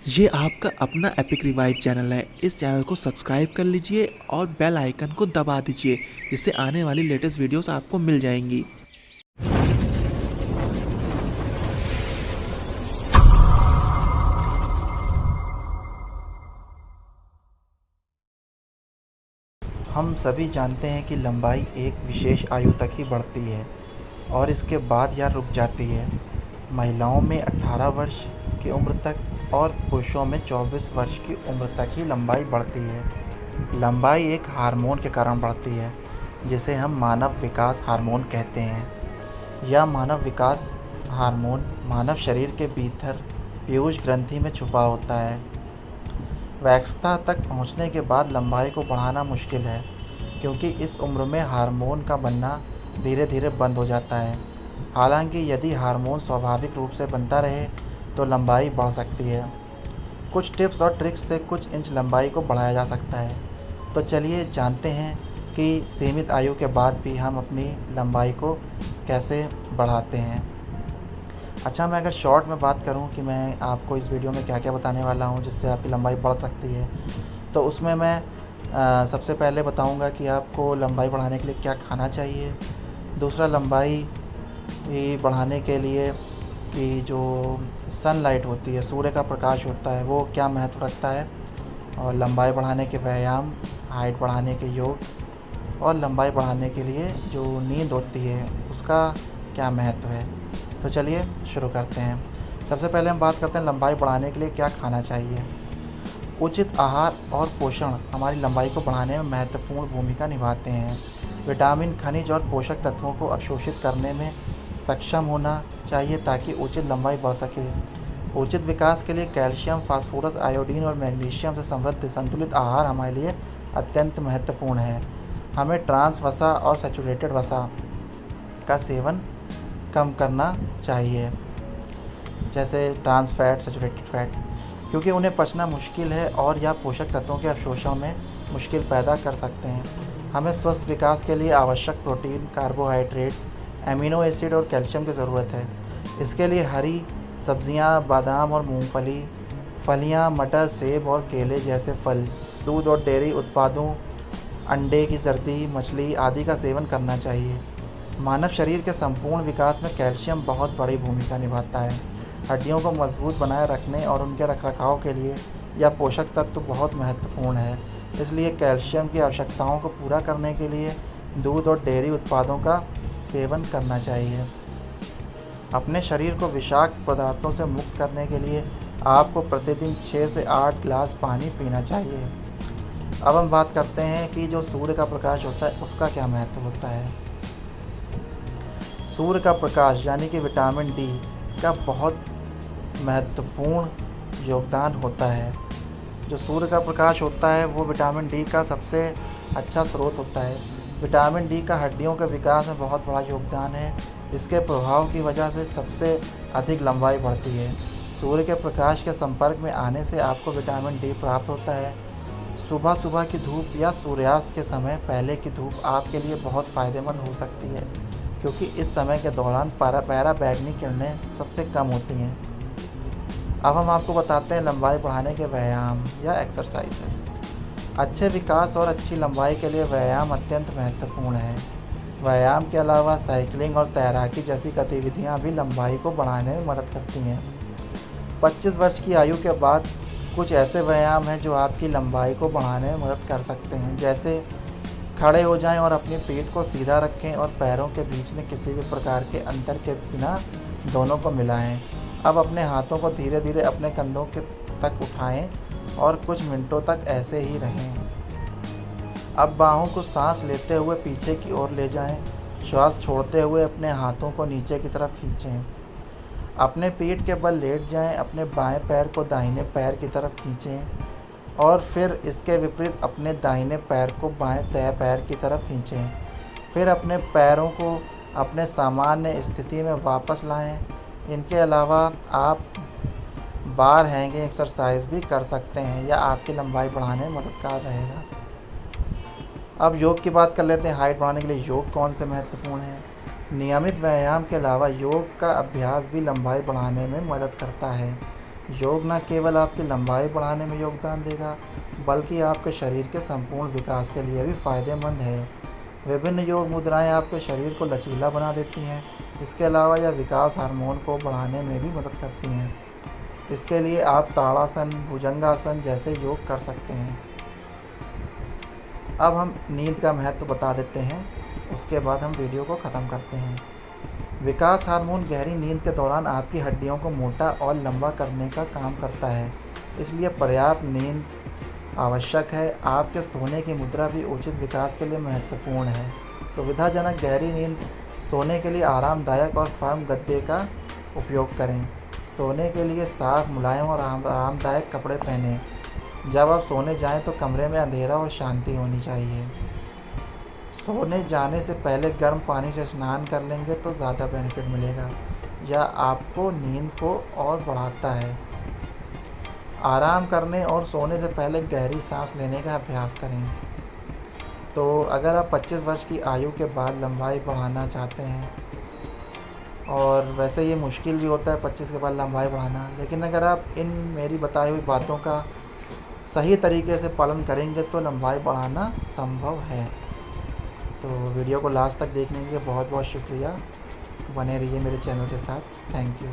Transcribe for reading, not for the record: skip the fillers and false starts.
ये आपका अपना एपिक रिवाइव चैनल है। इस चैनल को सब्सक्राइब कर लीजिए और बेल आइकन को दबा दीजिए, जिससे आने वाली लेटेस्ट वीडियोस आपको मिल जाएंगी। हम सभी जानते हैं कि लंबाई एक विशेष आयु तक ही बढ़ती है और इसके बाद यह रुक जाती है। महिलाओं में 18 वर्ष की उम्र तक और पुरुषों में 24 वर्ष की उम्र तक ही लंबाई बढ़ती है। लंबाई एक हार्मोन के कारण बढ़ती है, जिसे हम मानव विकास हार्मोन कहते हैं। यह मानव विकास हार्मोन मानव शरीर के भीतर पीयूष ग्रंथि में छुपा होता है। वयस्कता तक पहुंचने के बाद लंबाई को बढ़ाना मुश्किल है, क्योंकि इस उम्र में हार्मोन का बनना धीरे धीरे बंद हो जाता है। हालांकि यदि हार्मोन स्वाभाविक रूप से बनता रहे तो लंबाई बढ़ सकती है। कुछ टिप्स और ट्रिक्स से कुछ इंच लंबाई को बढ़ाया जा सकता है। तो चलिए जानते हैं कि सीमित आयु के बाद भी हम अपनी लंबाई को कैसे बढ़ाते हैं। अच्छा, मैं अगर शॉर्ट में बात करूं कि मैं आपको इस वीडियो में क्या क्या बताने वाला हूं जिससे आपकी लंबाई बढ़ सकती है, तो उसमें मैं सबसे पहले बताऊंगा कि आपको लंबाई बढ़ाने के लिए क्या खाना चाहिए। दूसरा, लंबाई बढ़ाने के लिए कि जो सनलाइट होती है, सूर्य का प्रकाश होता है, वो क्या महत्व रखता है। और लंबाई बढ़ाने के व्यायाम, हाइट बढ़ाने के योग और लंबाई बढ़ाने के लिए जो नींद होती है उसका क्या महत्व है। तो चलिए शुरू करते हैं। सबसे पहले हम बात करते हैं लंबाई बढ़ाने के लिए क्या खाना चाहिए। उचित आहार और पोषण हमारी लंबाई को बढ़ाने में महत्वपूर्ण भूमिका निभाते हैं। विटामिन, खनिज और पोषक तत्वों को अवशोषित करने में सक्षम होना चाहिए ताकि उचित लंबाई बढ़ सके। उचित विकास के लिए कैल्शियम, फास्फोरस, आयोडीन और मैग्नीशियम से समृद्ध संतुलित आहार हमारे लिए अत्यंत महत्वपूर्ण है। हमें ट्रांस वसा और सैचुरेटेड वसा का सेवन कम करना चाहिए, जैसे ट्रांस फैट, सैचुरेटेड फैट, क्योंकि उन्हें पचना मुश्किल है और यह पोषक तत्वों के अवशोषण में मुश्किल पैदा कर सकते हैं। हमें स्वस्थ विकास के लिए आवश्यक प्रोटीन, कार्बोहाइड्रेट, एमिनो एसिड और कैल्शियम की ज़रूरत है। इसके लिए हरी सब्जियां, बादाम और मूंगफली, फलियां, मटर, सेब और केले जैसे फल, दूध और डेयरी उत्पादों, अंडे की जर्दी, मछली आदि का सेवन करना चाहिए। मानव शरीर के संपूर्ण विकास में कैल्शियम बहुत बड़ी भूमिका निभाता है। हड्डियों को मजबूत बनाए रखने और उनके रखरखाव के लिए यह पोषक तत्व बहुत महत्वपूर्ण है। इसलिए कैल्शियम की आवश्यकताओं को पूरा करने के लिए दूध और डेयरी उत्पादों का सेवन करना चाहिए। अपने शरीर को विषाक्त पदार्थों से मुक्त करने के लिए आपको प्रतिदिन 6 से 8 गिलास पानी पीना चाहिए। अब हम बात करते हैं कि जो सूर्य का प्रकाश होता है उसका क्या महत्व होता है। सूर्य का प्रकाश यानी कि विटामिन डी का बहुत महत्वपूर्ण योगदान होता है। जो सूर्य का प्रकाश होता है वो विटामिन डी का सबसे अच्छा स्रोत होता है। विटामिन डी का हड्डियों के विकास में बहुत बड़ा योगदान है। इसके प्रभाव की वजह से सबसे अधिक लंबाई बढ़ती है। सूर्य के प्रकाश के संपर्क में आने से आपको विटामिन डी प्राप्त होता है। सुबह सुबह की धूप या सूर्यास्त के समय पहले की धूप आपके लिए बहुत फ़ायदेमंद हो सकती है, क्योंकि इस समय के दौरान पैराबैंगनी किरणें सबसे कम होती हैं। अब हम आपको बताते हैं लंबाई बढ़ाने के व्यायाम या एक्सरसाइजेस। अच्छे विकास और अच्छी लंबाई के लिए व्यायाम अत्यंत महत्वपूर्ण है। व्यायाम के अलावा साइकिलिंग और तैराकी जैसी गतिविधियां भी लंबाई को बढ़ाने में मदद करती हैं। 25 वर्ष की आयु के बाद कुछ ऐसे व्यायाम हैं जो आपकी लंबाई को बढ़ाने में मदद कर सकते हैं, जैसे खड़े हो जाएं और अपनी पीठ को सीधा रखें और पैरों के बीच में किसी भी प्रकार के अंतर के बिना दोनों को मिलाएं। अब अपने हाथों को धीरे धीरे अपने कंधों के तक उठाएं और कुछ मिनटों तक ऐसे ही रहें। अब बाहों को सांस लेते हुए पीछे की ओर ले जाएं। श्वास छोड़ते हुए अपने हाथों को नीचे की तरफ खींचें। अपने पीठ के बल लेट जाएं। अपने बाएं पैर को दाहिने पैर की तरफ खींचें और फिर इसके विपरीत अपने दाहिने पैर को बाएं पैर की तरफ खींचें। फिर अपने पैरों को अपने सामान्य स्थिति में वापस लाएं। इनके अलावा आप बार हैंगिंग एक्सरसाइज भी कर सकते हैं, या आपकी लंबाई बढ़ाने में मददगार रहेगा। अब योग की बात कर लेते हैं। हाइट बढ़ाने के लिए योग कौन से महत्वपूर्ण है। नियमित व्यायाम के अलावा योग का अभ्यास भी लंबाई बढ़ाने में मदद करता है। योग न केवल आपकी लंबाई बढ़ाने में योगदान देगा, बल्कि आपके शरीर के संपूर्ण विकास के लिए भी फायदेमंद है। विभिन्न योग मुद्राएं आपके शरीर को लचीला बना देती हैं। इसके अलावा यह विकास हार्मोन को बढ़ाने में भी मदद करती हैं। इसके लिए आप ताड़ासन, भुजंगासन जैसे योग कर सकते हैं। अब हम नींद का महत्व बता देते हैं, उसके बाद हम वीडियो को ख़त्म करते हैं। विकास हार्मोन गहरी नींद के दौरान आपकी हड्डियों को मोटा और लंबा करने का काम करता है, इसलिए पर्याप्त नींद आवश्यक है। आपके सोने की मुद्रा भी उचित विकास के लिए महत्वपूर्ण है। सुविधाजनक गहरी नींद सोने के लिए आरामदायक और फर्म गद्दे का उपयोग करें। सोने के लिए साफ, मुलायम और आरामदायक कपड़े पहनें। जब आप सोने जाएं तो कमरे में अंधेरा और शांति होनी चाहिए। सोने जाने से पहले गर्म पानी से स्नान कर लेंगे तो ज़्यादा बेनिफिट मिलेगा। यह आपको नींद को और बढ़ाता है। आराम करने और सोने से पहले गहरी सांस लेने का अभ्यास करें। तो अगर आप 25 वर्ष की आयु के बाद लंबाई बढ़ाना चाहते हैं, और वैसे ये मुश्किल भी होता है 25 के बाद लंबाई बढ़ाना, लेकिन अगर आप इन मेरी बताई हुई बातों का सही तरीके से पालन करेंगे तो लंबाई बढ़ाना संभव है। तो वीडियो को लास्ट तक देखने के लिए बहुत बहुत शुक्रिया। बने रहिए मेरे चैनल के साथ। Thank you.